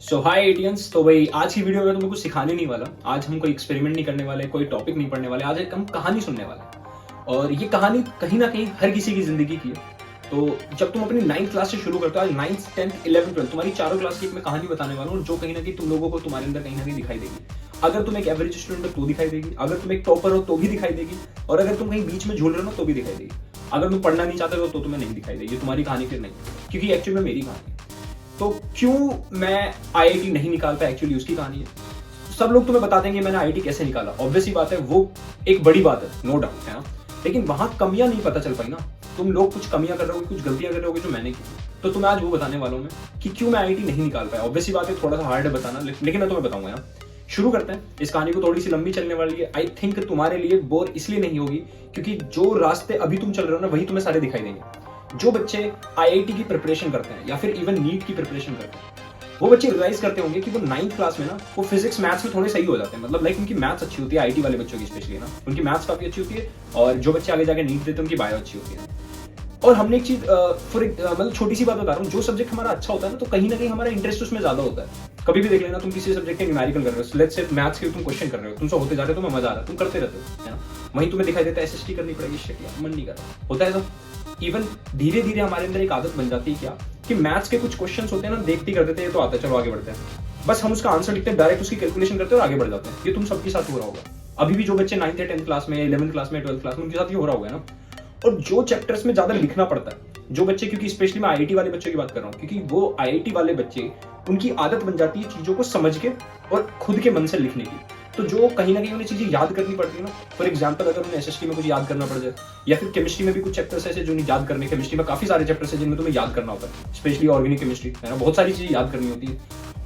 सो हाय एटियंस। तो भाई आज की वीडियो में तुमको कुछ सिखाने नहीं वाला। आज हम कोई एक्सपेरिमेंट नहीं करने वाले, कोई टॉपिक नहीं पढ़ने वाले। आज एक हम कहानी सुनने वाले और ये कहानी कहीं ना कहीं हर किसी की जिंदगी की है। तो जब तुम अपनी 9th क्लास से शुरू करते हो, आज 9th 10th 11th 12th तुम्हारी चारों क्लास की एक मैं कहानी बताने वाला हूँ जो कहीं ना कहीं तुम लोगों को तुम्हारे अंदर कहीं ना कहीं दिखाई देगी। अगर तुम एक एवरेज स्टूडेंट हो तो दिखाई देगी, अगर तुम एक टॉपर हो तो भी दिखाई देगी, और अगर तुम कहीं बीच में झूल रहे हो तो भी दिखाई देगी। अगर तुम पढ़ना नहीं चाहते हो तो तुम्हें नहीं दिखाई देगी। तुम्हारी कहानी फिर नहीं, क्योंकि एक्चुअली में मेरी कहानी है। तो क्यों मैं आईआईटी नहीं निकाल पाया, एक्चुअली उसकी कहानी है। सब लोग तुम्हें बता देंगे मैंने आईआईटी कैसे निकाला। ऑब्वियस ही बात है, वो एक बड़ी बात है, नो डाउट है ना। लेकिन वहां कमियां नहीं पता चल पाई ना। तुम लोग कुछ कमियां कर रहे हो, कुछ गलतियां कर रहे हो जो मैंने की। तो तुम्हें आज वो बताने वाला हूं मैं कि क्यों मैं आईआईटी नहीं निकाल पाया। ऑब्वियस ही बात है, थोड़ा सा हार्ड है बताना, लेकिन मैं तुम्हें बताऊंगा यार। शुरू करते हैं। इस कहानी को थोड़ी सी लंबी चलने वाली है। आई थिंक तुम्हारे लिए बोर इसलिए नहीं होगी क्योंकि जो रास्ते अभी तुम चल रहे हो ना वही तुम्हें सारे दिखाई देंगे। जो बच्चे आईआईटी की प्रिपरेशन करते हैं या फिर इवन नीट की प्रिपरेशन करते हैं, वो बच्चे रियलाइज करते होंगे कि वो 9th क्लास में ना वो फिजिक्स मैथ्स में थोड़े सही हो जाते हैं। मतलब लाइक उनकी मैथ्स अच्छी होती है, आईटी वाले बच्चों की स्पेशली ना, उनकी मैथ्स काफी अच्छी होती है। और जो बच्चे आगे जाके नीट देते हैं उनकी बायो अच्छी होती है। और हमने एक चीज मतलब छोटी सी बात बता रहा हूँ, जो सब्जेक्ट हमारा अच्छा होता है ना तो कहीं ना कहीं हमारा इंटरेस्ट उसमें ज्यादा होता है। कभी भी देख लेना, तुम किसी सब्जेक्ट के न्यूमेरिकल कर रहे हो, लेट्स से मैथ्स के तुम क्वेश्चन कर रहे हो, तुमसे होते जा रहे हो, तुम्हें मजा आ रहा है, तुम करते रहते हो, है ना। वहीं तुम्हें दिखाई देता है एसएसटी करनी पड़ेगी, शिट यार मन नहीं कर रहा, होता है ऐसा। इवन धीरे धीरे हमारे अंदर एक आदत बन जाती है क्या कि मैथ्स के कुछ क्वेश्चंस होते हैं ना, देखते ही कर देते हैं, तो आता है, चलो आगे बढ़ते हैं। बस हम उसका आंसर लिखते हैं, डायरेक्ट उसकी कैलकुलेशन करते हैं और आगे बढ़ जाते हैं। ये तुम सबके साथ हो रहा होगा। अभी भी जो बच्चे 9th या 10th क्लास में, 11th क्लास में, 12th क्लास में, उनके साथ ये हो रहा होगा ना। और जो चैप्टर्स में ज्यादा लिखना पड़ता है, जो बच्चे, क्योंकि स्पेशली मैं आईआईटी वाले बच्चों की बात कर रहा हूँ, क्योंकि वो आईआईटी वाले बच्चे, उनकी आदत बन जाती है चीजों को समझ के और खुद के मन से लिखने की। तो जो कहीं ना कहीं उन्हें चीजें याद करनी पड़ती है ना, फॉर एग्जाम्पल अगर उन्हें एसएसटी में कुछ याद करना पड़ जाए, या फिर केमिस्ट्री में भी कुछ चैप्टर्स ऐसे जो नहीं याद करने। केमिस्ट्री में काफी सारे चैप्टर्स है जिनमें तुम्हें याद करना होता है, स्पेशली ऑर्गेनिक केमिस्ट्री, है ना। बहुत सारी चीजें याद करनी होती है,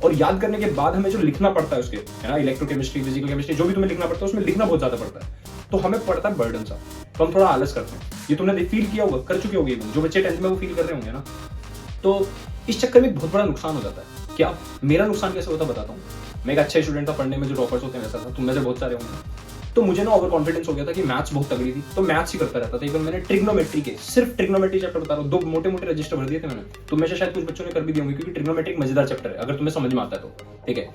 और याद करने के बाद हमें जो लिखना पड़ता है उसके, है ना, इलेक्ट्रोकेमिस्ट्री, फिजिकल केमिस्ट्री, जो भी तुम्हें लिखना पड़ता है उसमें लिखना बहुत ज्यादा पड़ता है। तो हमें पड़ता है बर्डन सा, तो हम थोड़ा आलस करते हैं। ये तुमने फील किया होगा, कर चुके होगे, जो बच्चे 10th में वो फील कर रहे होंगे ना। तो इस चक्कर में एक बहुत बड़ा नुकसान हो जाता है। क्या मेरा नुकसान कैसे होता बताता हूँ। मैं एक अच्छा स्टूडेंट था, पढ़ने में जो टॉपर्स होते हैं वैसा था, तुम में से बहुत सारे होंगे। तो मुझे ना ओवर कॉन्फिडेंस हो गया था कि मैथ्स बहुत तगड़ी थी, तो मैथ्स ही करता रहता था। इवन मैंने ट्रिग्नोमेट्री के, सिर्फ ट्रिग्नोमेट्री चैप्टर बता रहा हूँ, 2 मोटे मोटे रजिस्टर भर दिए थे मैंने। तुम में से शायद कुछ बच्चों ने कर भी दिए होंगे, क्योंकि ट्रिग्नोमेट्री एक मजेदार चैप्टर है अगर तुम्हें समझ में आता है तो, ठीक है।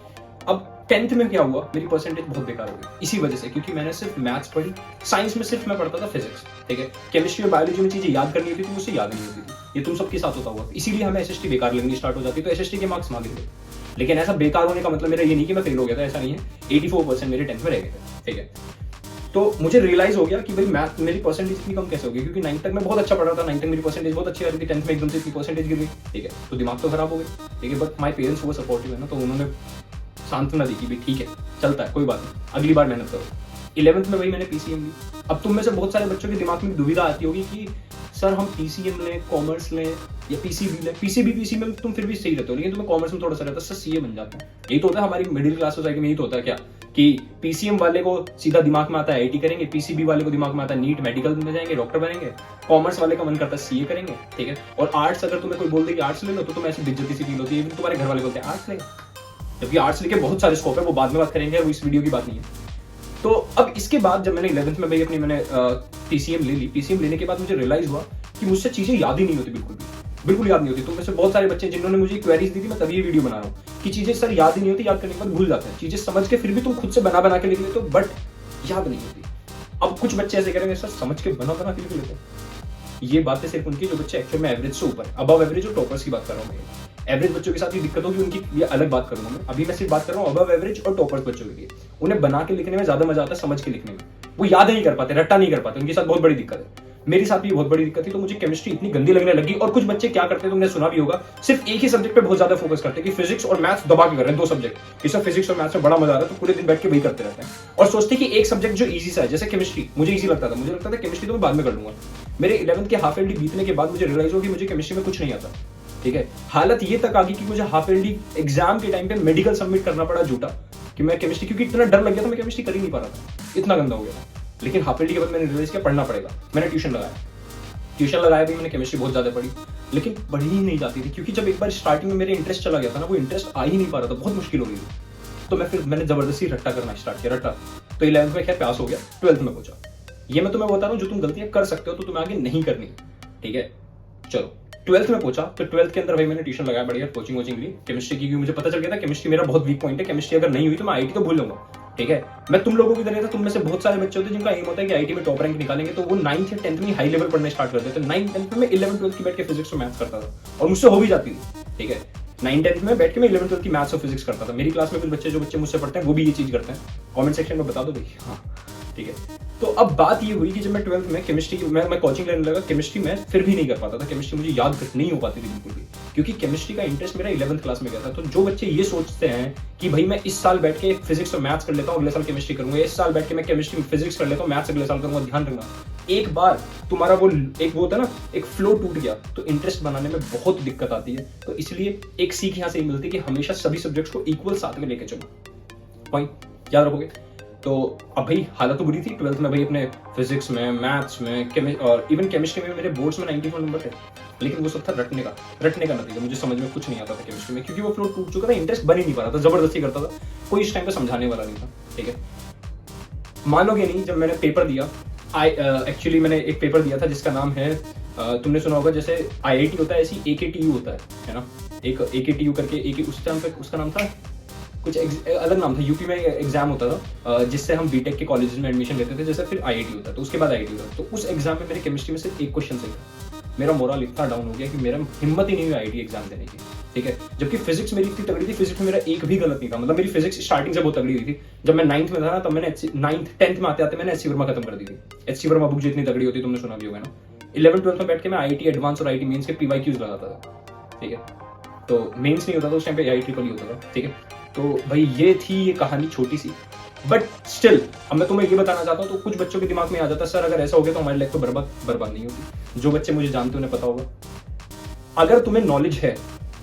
अब 10th में क्या हुआ, मेरी परसेंटेज बहुत बेकार हो गई इसी वजह से, क्योंकि मैंने सिर्फ मैथ्स पढ़ी। साइंस में सिर्फ मैं पढ़ता था फिजिक्स, ठीक है। केमिस्ट्री और बायोलॉजी में चीजें याद करनी होती थी, मुझसे याद नहीं होती थी। ये तुम सबके साथ होता हुआ, इसीलिए हमें एसएसटी बेकार लगनी स्टार्ट हो जाती, तो एसएसटी के मार्क्स मांगे थे। लेकिन ऐसा बेकार होने का मतलब मेरा ये नहीं कि मैं फेल हो गया था, ऐसा नहीं है। 84% मेरे 10th में रह गए थे, ठीक है। तो मुझे रियलाइज हो गया कि भाई मैथ मेरी परसेंटेज इतनी कम कैसे हो गई, क्योंकि 9th तक मैं बहुत अच्छा पढ़ रहा था, 9th तक मेरी परसेंटेज बहुत अच्छी आ रही थी, 10th में एकदम से इतनी परसेंटेज गिर गई, ठीक है। तो दिमाग तो खराब हो गई, ठीक है। बट माय पेरेंट्स वो सपोर्टिव है ना, तो उन्होंने सांत्वना दी कि भाई ठीक है, चलता है, कोई बात नहीं, अगली बार मेहनत करो। 11th में वही मैंने पीसीएम ली। अब तुम में से बहुत सारे बच्चों के दिमाग में दुविधा आती होगी कि सर हम पीसीएम लें, कॉमर्स लें या पीसीबी लें। पीसीबी में तुम फिर भी सही रहते हो, लेकिन तुम्हें कॉमर्स में थोड़ा सा रहता है, सर सीए बन जाता है। यही तो होता है हमारी मिडिल क्लास सोसाइटी में, यही तो होता है क्या कि पीसीएम वाले को सीधा दिमाग में आता है आईटी करेंगे, पीसीबी वाले को दिमाग में आता है नीट मेडिकल में जाएंगे, डॉक्टर बनेंगे, कॉमर्स वाले का मन करता है सीए करेंगे, ठीक है। और आर्ट्स अगर तुम्हें कोई बोल दे कि आर्ट्स ले लो तो तुम ऐसी बेइज्जती सी फील होती है, तुम्हारे घर वाले बोलते हैं आर्ट्स ले, जबकि आर्ट्स लेके बहुत सारे स्कोप है, वो बाद में बात करेंगे, वो इस वीडियो की बात नहीं है। तो अब इसके बाद जब मैंने 11th में भाई अपनी मैंने पीसीएम ले ली, पीसीएम लेने के बाद मुझे रियलाइज हुआ कि मुझसे चीजें याद ही नहीं होती, बिल्कुल याद नहीं होती। तो वैसे बहुत सारे बच्चे जिन्होंने मुझे क्वेरीज दी थी, मैं तभी ये वीडियो बना रहा हूँ कि चीजें सर याद ही नहीं होती, याद करने के बाद भूल जाते हैं। चीजें समझ के फिर भी तुम खुद से बना के लिख लेते हो, बट याद नहीं होती। अब कुछ बच्चे ऐसे करेंगे, सर समझ के बना के लिख लेते हो। ये बातें सिर्फ उनकी जो बच्चे एक्चुअल में एवरेज से ऊपर, अबव एवरेज और टॉपर्स की बात कर रहा हूँ मैं। एवरेज बच्चों के साथ ये दिक्कत होगी, उनकी ये अलग बात करूंगा मैं। अभी मैं सिर्फ बात कर रहा हूँ अबव एवरेज और टॉपर्स बच्चों के लिए। उन्हें बना के लिखने में ज्यादा मजा आता है, समझ के लिखने में। वो याद नहीं कर पाते, रट्टा नहीं कर पाते, उनके साथ बहुत बड़ी दिक्कत है। मेरे साथ भी बहुत बड़ी दिक्कत थी, तो मुझे केमिस्ट्री इतनी गंदी लगने लगी। और कुछ बच्चे क्या करते हैं, तुमने सुना भी होगा, सिर्फ एक ही सब्जेक्ट पे बहुत ज्यादा फोकस करते हैं कि फिजिक्स और मैथ्स दबा के कर रहे हैं, 2 सब्जेक्ट। इसमें फिजिक्स और मैथ्स में बड़ा मजा आ रहा है, तो पूरे दिन बैठ के वही करते रहते हैं और सोचते हैं कि एक सब्जेक्ट जो इजी सा है, जैसे केमिस्ट्री मुझे इजी लगता था, मुझे लगता था केमिस्ट्री तो मैं बाद में कर लूंगा। मेरे 11th के हाफ एलडी बीतने के बाद मुझे रियलाइज हो कि मुझे केमिस्ट्री में कुछ नहीं आता, ठीक है। हालत ये तक आ गई कि मुझे हाफ एलडी एग्जाम के टाइम पे मेडिकल सबमिट करना पड़ा झूठा, कि मैं केमिस्ट्री, क्योंकि इतना डर लग गया था, मैं केमिस्ट्री कर ही नहीं पा रहा था, इतना गंदा हो गया था। लेकिन हाफ एलडी के बाद मैंने रियलाइज किया पढ़ना पड़ेगा। मैंने ट्यूशन लगाया भी, मैंने केमिस्ट्री बहुत ज्यादा पढ़ी, लेकिन पढ़ी ही नहीं जाती थी, क्योंकि जब एक बार स्टार्टिंग में मेरे इंटरेस्ट चला गया था ना, वो इंटरेस्ट आ ही नहीं पा रहा था, बहुत मुश्किल हो गई थी। तो मैंने जबरदस्ती रट्टा करना स्टार्ट किया, रट्टा। तो 11th में खैर पास हो गया, 12th में पहुंचा। ये मैं तुम्हें बता रहा हूँ, जो तुम गलतियां कर सकते हो तो तुम्हें आगे नहीं करनी, ठीक है। चलो ट्वेल्थ में पहुंचा तो ट्वेल्थ के अंदर भाई मैंने ट्यूशन लगाया बढ़िया, कोचिंग वोचिंग ली केमिस्ट्री की, क्योंकि मुझे पता चल गया था केमिस्ट्री मेरा बहुत वीक पॉइंट है, केमिस्ट्री अगर नहीं हुई तो मैं आईटी तो भूल लूंगा। ठीक है, मैं तुम लोगों की तरह था, तुम में से बहुत सारे बच्चे होते हैं जिनका एम होता है कि आईटी में टॉप रैंक निकालेंगे, तो वो 9th या 10th में हाई लेवल पढ़ने स्टार्ट कर देते हैं। 9th 10th में 11th 12th की बैठ के फिजिक्स और मैथ्स करता था और मुझसे हो भी जाती थी। ठीक है, 9th 10th में बैठ के मैं 11th 12th की मैथ्स और फिजिक्स करता था। मेरी क्लास में कुछ बच्चे जो बच्चे मुझसे पढ़ते हैं वो भी ये चीज करते हैं, कमेंट सेक्शन में बता दो भाई। हाँ ठीक है, तो अब बात ये हुई कि जब मैं 12th में केमिस्ट्री मैं कोचिंग लेने लगा, केमिस्ट्री में फिर भी नहीं कर पाता था, केमिस्ट्री मुझे याद नहीं हो पाती थी बिल्कुल भी, क्योंकि केमिस्ट्री का इंटरेस्ट मेरा 11th क्लास में गया था। तो जो बच्चे ये सोचते हैं कि भाई मैं इस साल बैठ के फिजिक्स और मैथ्स कर लेता हूँ, अगले साल केमिस्ट्री करूंगा, इस साल बैठ के मैं केमिस्ट्री फिजिक्स कर लेता हूँ, मैथ्स अगले साल करूंगा, ध्यान रखना एक बार तुम्हारा वो होता है ना, एक फ्लो टूट गया तो इंटरेस्ट बनाने में बहुत दिक्कत आती है। तो इसलिए एक सीख यहाँ से ही मिलती है कि हमेशा सभी सब्जेक्ट्स को इक्वल साथ में लेके चलो, पॉइंट याद रखोगे। तो अब भाई हालत तो बुरी थी 12th में भाई, अपने फिजिक्स में, मैथ्स में, और इवन केमिस्ट्री में मेरे बोर्ड्स में 94 नंबर थे, लेकिन वो सब था रटने का नतीजा। मुझे समझ में कुछ नहीं आता था केमिस्ट्री में, क्योंकि वो फ्लो टूट चुका था, इंटरेस्ट बन ही नहीं पा रहा था, जबरदस्ती करता था, कोई इस टाइम पे समझाने वाला नहीं था। ठीक है, मानोगे नहीं, जब मैंने पेपर दिया, एक्चुअली मैंने एक पेपर दिया था जिसका नाम है, तुमने सुना होगा जैसे IIT होता है ऐसी AKTU होता है ना, एक AKTU करके उस टाइम पे उसका नाम था कुछ अलग नाम था, यूपी में एग्जाम होता था जिससे हम बीटेक के कॉलेजेस में एडमिशन लेते थे, जैसे फिर IIT होता है तो उसके बाद IIT होता है। तो उस एग्जाम में मेरे केमिस्ट्री में सिर्फ एक क्वेश्चन से मेरा मोरल इतना डाउन हो गया कि मेरा हिम्मत ही नहीं हुई IIT एग्जाम देने की। ठीक है, जबकि फिजिक्स मेरी इतनी तगड़ी थी, फिजिक्स में मेरा एक भी गलत नहीं था, मतलब मेरी फिजिक्स स्टार्टिंग से बहुत तगड़ी हुई थी। जब मैं 9th में था ना, तब मैंने 9th 10th में आते मैंने SC वर्मा खत्म कर दी थी। SC वर्मा बुक जितनी तगड़ी होती तुमने सुना भी होगा ना। 11th 12th में बैठ के मैं IIT एडवांस और IIT मेंस के PYQs लगाता था। ठीक है, तो मेंस नहीं होता था उस टाइम पे, IIT ट्रिपल ही होता था। ठीक है, तो भाई ये थी ये कहानी छोटी सी, बट स्टिल अब मैं तुम्हें ये बताना चाहता हूँ, तो कुछ बच्चों के दिमाग में आ जाता है सर अगर ऐसा हो गया तो हमारी लाइफ तो बर्बाद नहीं होती। जो बच्चे मुझे जानते उन्हें पता होगा, अगर तुम्हें नॉलेज है,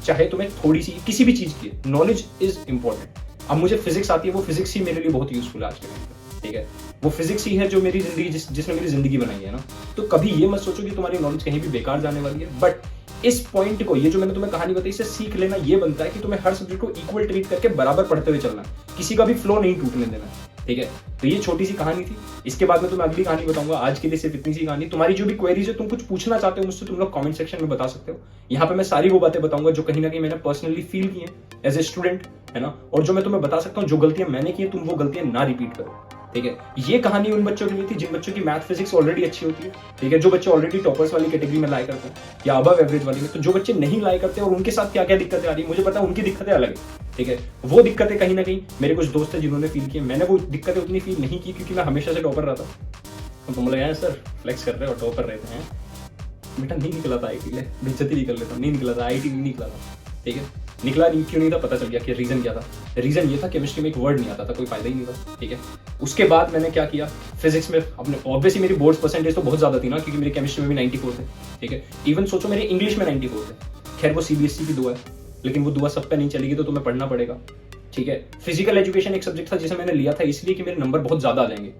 चाहे तुम्हें थोड़ी सी किसी भी चीज की, नॉलेज इज इंपॉर्टेंट। अब मुझे फिजिक्स आती है, वो फिजिक्स ही मेरे लिए बहुत यूजफुल है आज के टाइम पे। ठीक है, वो फिजिक्स ही है जो मेरी जिंदगी जिसने मेरी जिंदगी बनाई है ना। तो कभी ये मत सोचो कि तुम्हारी नॉलेज कहीं भी बेकार जाने वाली है, बट इस पॉइंट को, ये जो मैंने तुम्हें कहानी बताई, इससे सीख लेना ये बनता है कि तुम्हें हर सब्जेक्ट को इक्वल ट्रीट करके बराबर पढ़ते हुए चलना, किसी का भी फ्लो नहीं टूटने देना। ठीक है, तो ये छोटी सी कहानी थी। इसके बाद में तुम्हें अगली कहानी बताऊंगा, आज के लिए सिर्फ इतनी सी कहानी। तुम्हारी जो भी क्वेरीज है, तुम कुछ पूछना चाहते हो मुझसे, तुम लोग कमेंट सेक्शन में बता सकते हो। यहाँ पे मैं सारी वो बातें बताऊंगा जो कहीं ना कहीं मैंने पर्सनली फील की है एज ए स्टूडेंट, है ना, और जो मैं तुम्हें बता सकता हूँ जो गलतियां मैंने की है, तुम वो गलतियां ना रिपीट करो। ठीक है, ये कहानी उन बच्चों के लिए थी जिन बच्चों की मैथ फिजिक्स ऑलरेडी अच्छी होती है। ठीक है, जो बच्चे ऑलरेडी टॉपर्स वाली कैटेगरी में लाए करते हैं या अबव एवरेज वाली में, तो जो बच्चे नहीं लाए करते और उनके साथ क्या क्या दिक्कतें आ रही है, मुझे पता है उनकी दिक्कतें अलग है। ठीक है, वो दिक्कतें कहीं ना कहीं मेरे कुछ दोस्त हैं जिन्होंने फील की, मैंने वो दिक्कतें उतनी फील नहीं की क्योंकि मैं हमेशा से टॉपर रहा था। तो तुम लगे सर फ्लेक्स कर रहे हो, टॉपर रहते हैं, बेटा नहीं निकला था IIT, ले बेइज्जती भी कर लेता, नहीं निकला था IIT, नहीं निकला था। ठीक है, निकला नहीं, क्यों नहीं था पता चल गया कि रीजन क्या था। रीजन ये था केमिस्ट्री में एक वर्ड नहीं आता था, कोई फायदा ही नहीं था। ठीक है, उसके बाद मैंने क्या किया, फिजिक्स में अपने ऑब्वियसली मेरी बोर्ड्स परसेंटेज तो बहुत ज्यादा थी ना, क्योंकि मेरी केमिस्ट्री में भी 94 थे। ठीक है, इवन सोचो मेरे इंग्लिश में 94 थे। खैर वो CBSE की दुआ है, लेकिन वो दुआ सब पे नहीं चलेगी, तो तुम्हें पढ़ना पड़ेगा। ठीक है, फिजिकल एजुकेशन एक सब्जेक्ट था जिसे मैंने लिया था इसलिए कि मेरे नंबर बहुत ज्यादा आ जाएंगे,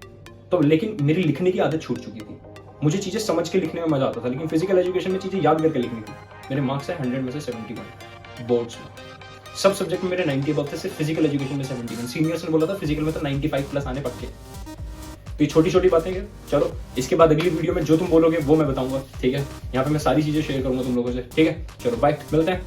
तो लेकिन मेरी लिखने की आदत छूट चुकी थी। मुझे चीजें समझ के लिखने में मजा आता था, लेकिन फिजिकल एजुकेशन में चीजें याद करके लिखनी थी। मेरे मार्क्स है 100 में से 71 बोर्ड्स में, सब सब्जेक्ट में मेरे 90 अबव थे, सिर्फ फिजिकल एजुकेशन में 71। सीनियर्स ने बोला था फिजिकल में तो 95 प्लस आने पक्के। तो ये छोटी छोटी बातें हैं। चलो इसके बाद अगली वीडियो में जो तुम बोलोगे वो मैं बताऊंगा। ठीक है, यहाँ पे मैं सारी चीजें शेयर करूंगा तुम लोगों से। ठीक है, चलो बाय, मिलते हैं।